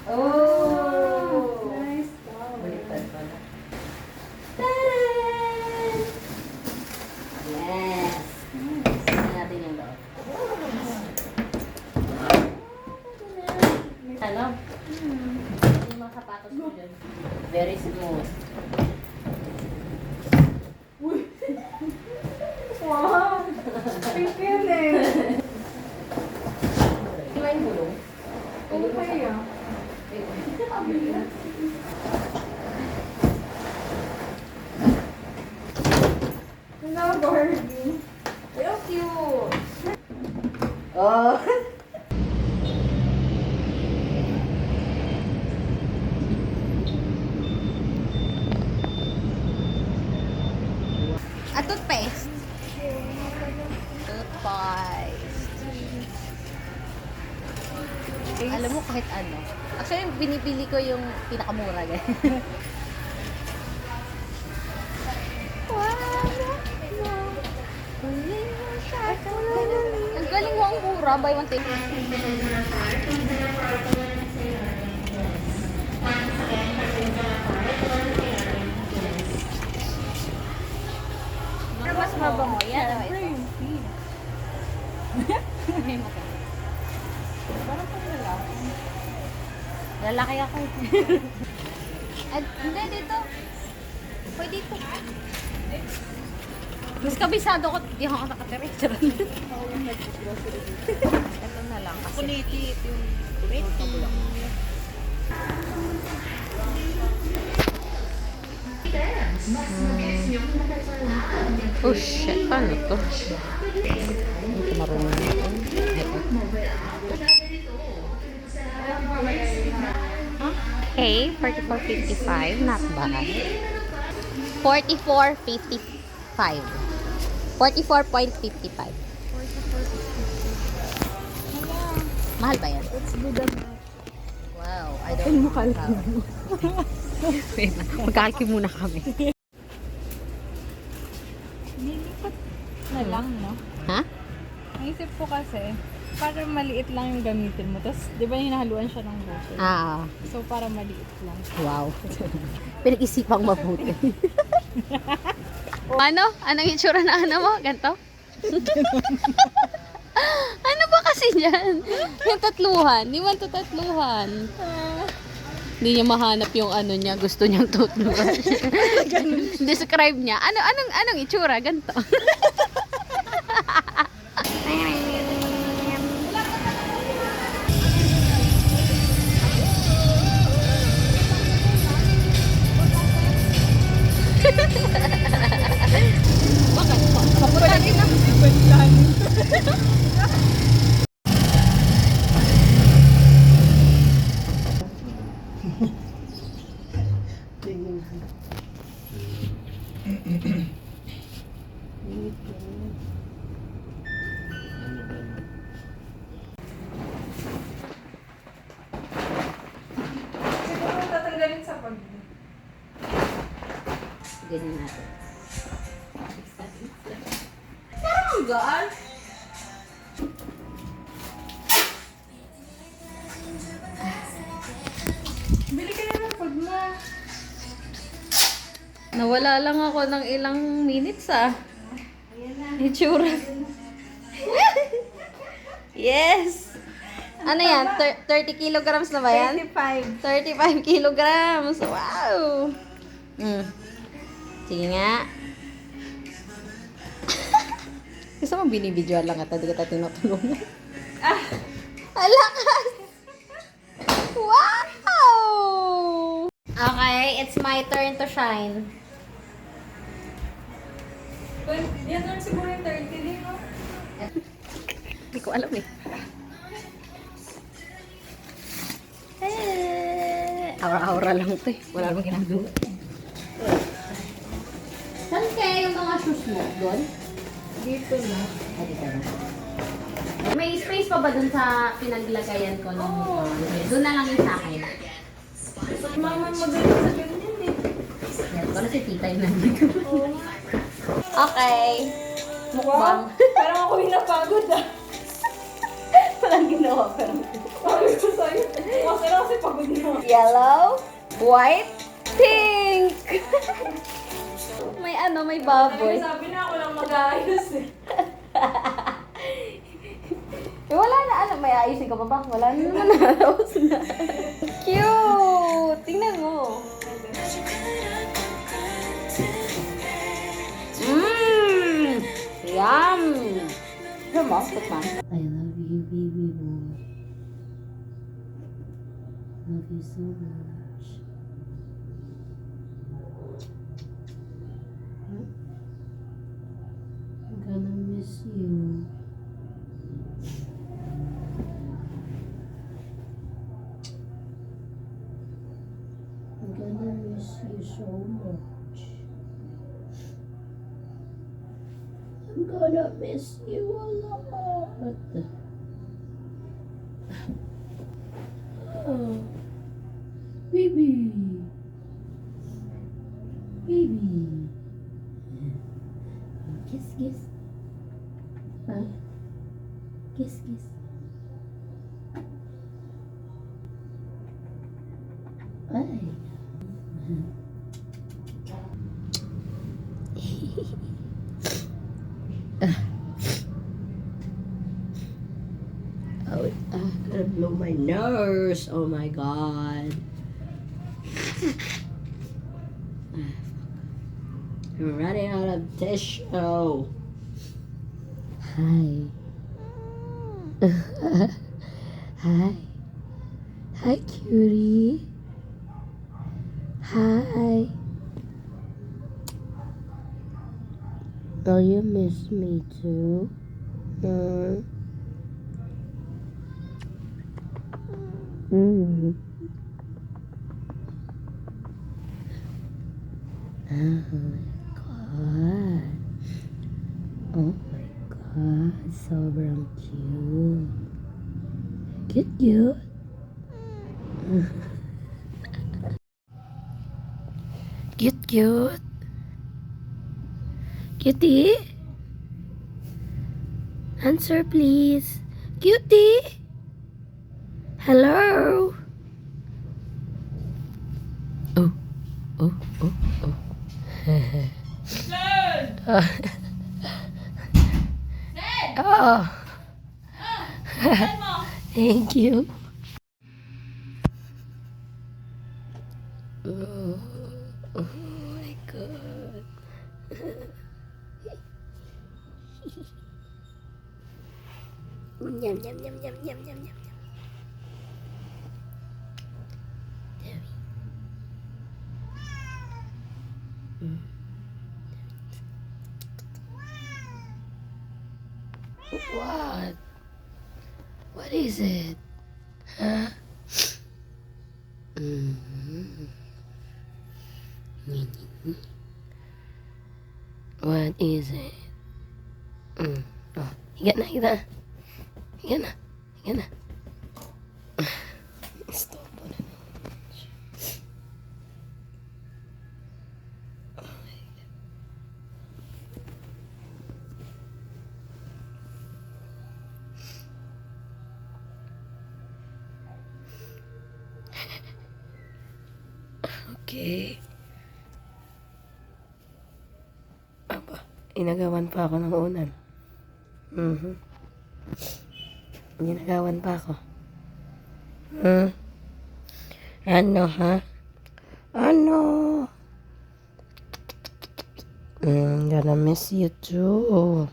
Oh! Nice. Wow. Baliktad pala. Tadaan! Yes! Tignan natin yung loob. Ano? Yung mga sapatos ko dyan. Very smooth. Wow! Pink yun eh. Di ba yung gulong? Okay ah. Hello, Barbie. So cute. Oh! A toothpaste. Toothpaste. Alam mo kahit ano. Actually, binibili ko yung pinakamura. Ang galing mo ang mura. Buy one take. Ano mas mabango? Yan. Siyempre yung pink. Parang pang lalaki. Lalaki ako. Hindi, dito. Pwede dito. Mas kabisado ko, di ako nakatira. Ito na lang kasi. Kuniti yung Pretty. Oh shit, paano to? Hindi ko marunong ito. Okay, 44.55, not bad. 44.55. 44.55. Mahal ba yan? Let's do that. Wow, I don't know. Wait lang, magkakalki muna kami. Nilipat na lang, no? Ha? Naisip ko kasi, para maliit lang yung gamitin mo. Tapos, di ba hinahaluan siya ng buko? Ah, So, para maliit lang. wow. Pinag-isipang mabuti. Ano? Anong itsura na ano mo? Ganto? Ano ba kasi yan? Yung tatluhan. Di man to tatluhan. Hindi niya mahanap yung ano niya. Gusto niyang toothbrush. Describe niya. Anong itsura? Ganto. Bakit? Papunta din na. Siguro tatanggalin sa pag... Ganyan natin. Parang ang gaan. Bili ka na ng pag mo. Nawala lang ako ng ilang minutes Itsura. Yes! Ano yan? 30 kilograms na ba yan? 25. 35 kilograms. Wow! Sige nga. Gusto mo binibidyoan lang ata, di kita tinutulungan. Alakas! Wow! Okay, it's my turn to shine. Yan lang siguro yung 30 din, no? Hindi ko alam eh. Aura-aura lang ito eh. Wala namang ginagawa. Saan kaya yung mga shoes mo? Doon? Dito na. Dito na. May space pa ba dun sa pinaglagayan ko ng doon na lang yung sa akin. Pag mama magaling sa ganyan eh. Yan, ko na si tita yung nandito. Oo. Okay. Mukbang. Wow, parang ako yung napagod ah. Walang ginawa pero. Parang Yellow, white, pink. May baboy. Sabi na ako lang mag-aayos eh. Wala na, may ayusin ka pa ba? Wala na naman, naros na. Cute! Tingnan mo. Yum! Yum mo, tikman. I love you, baby boy. Love you so much. I'm gonna miss you. I'm gonna miss you so much. I'm gonna miss you a lot. Oh, baby. Baby. Kiss, kiss. Huh? Kiss, kiss. Ay. Oh, gonna blow my nose. Oh my god. I'm running out of tissue. Hi. Hi. Hi, cutie. Hi. Oh, you miss me too? Mm. Mm. Oh my god. Oh my god. Sobrang cute. Cute, cute. Cute, cute. Cutie? Answer, please. Cutie? Hello? Oh, oh, oh, oh. Oh. Thank you. Oh, oh my god. Yum, yum, yum, yum, yum, yum, yum. What? What is it? Huh? What is it? Oh, higa na, higa na. Higa na, higa na. Stop po na. Okay. Aba, inagawan pa ako ng unan. Inagawan pa ako. Ano, ha? Ano? Gonna miss you too.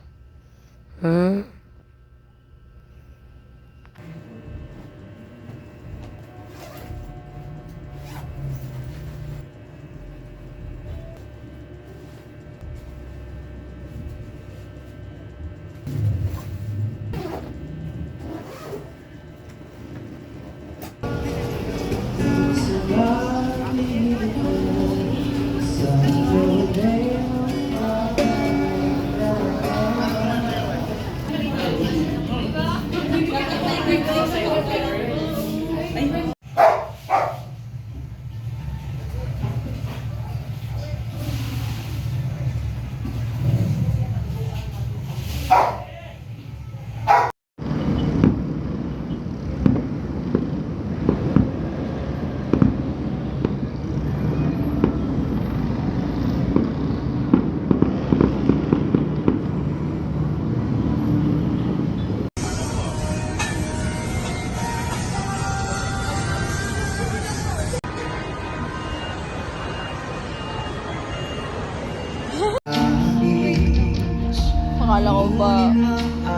ba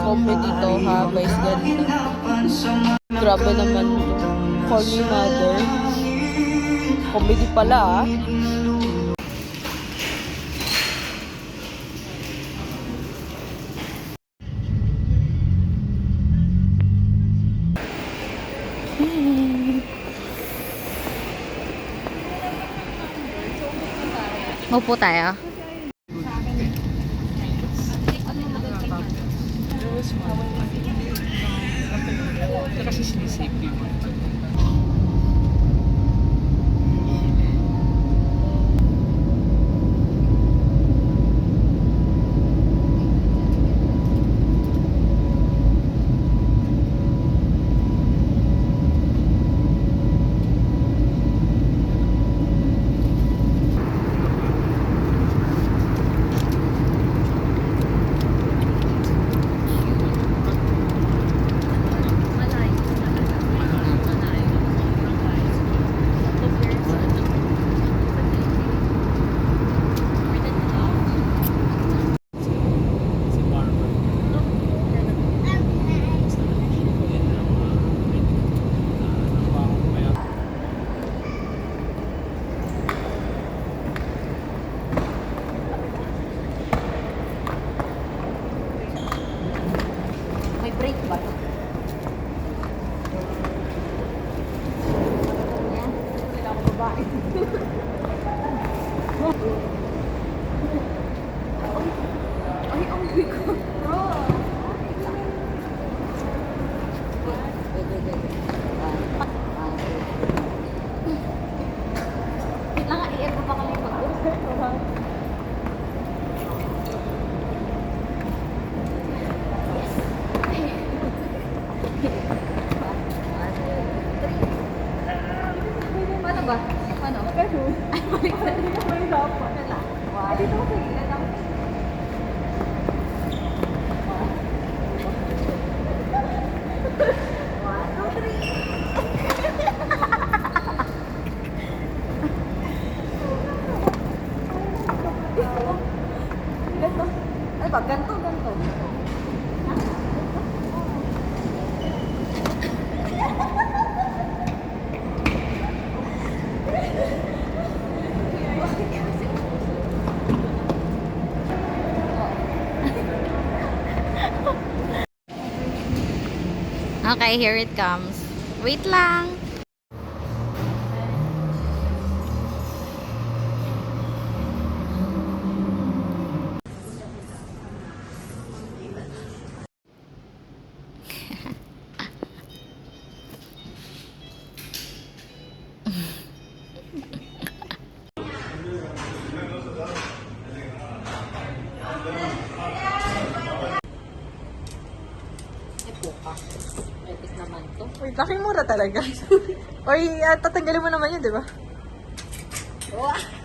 comedy to ha, guys, ganda. Grabe naman to. Call me mother. Comedy pala ah. Maupo tayo. Kasi sinisipin mo. May break ba? Yan. Kailangan ko babae. Ay, ang bigo. Bro. Wait lang nga, i-air ko pa kami pag-order. Paano ba? Paano? Ganun. Ay, baliktad. Dito ko yung dapat. Ay, dito ko sa gilid lang. Ay ba? Ganto, ganto. Okay, here it comes. Wait lang. Naman to. Wait, laking mura talaga. Or tatanggalin mo naman yun, di ba? Wow.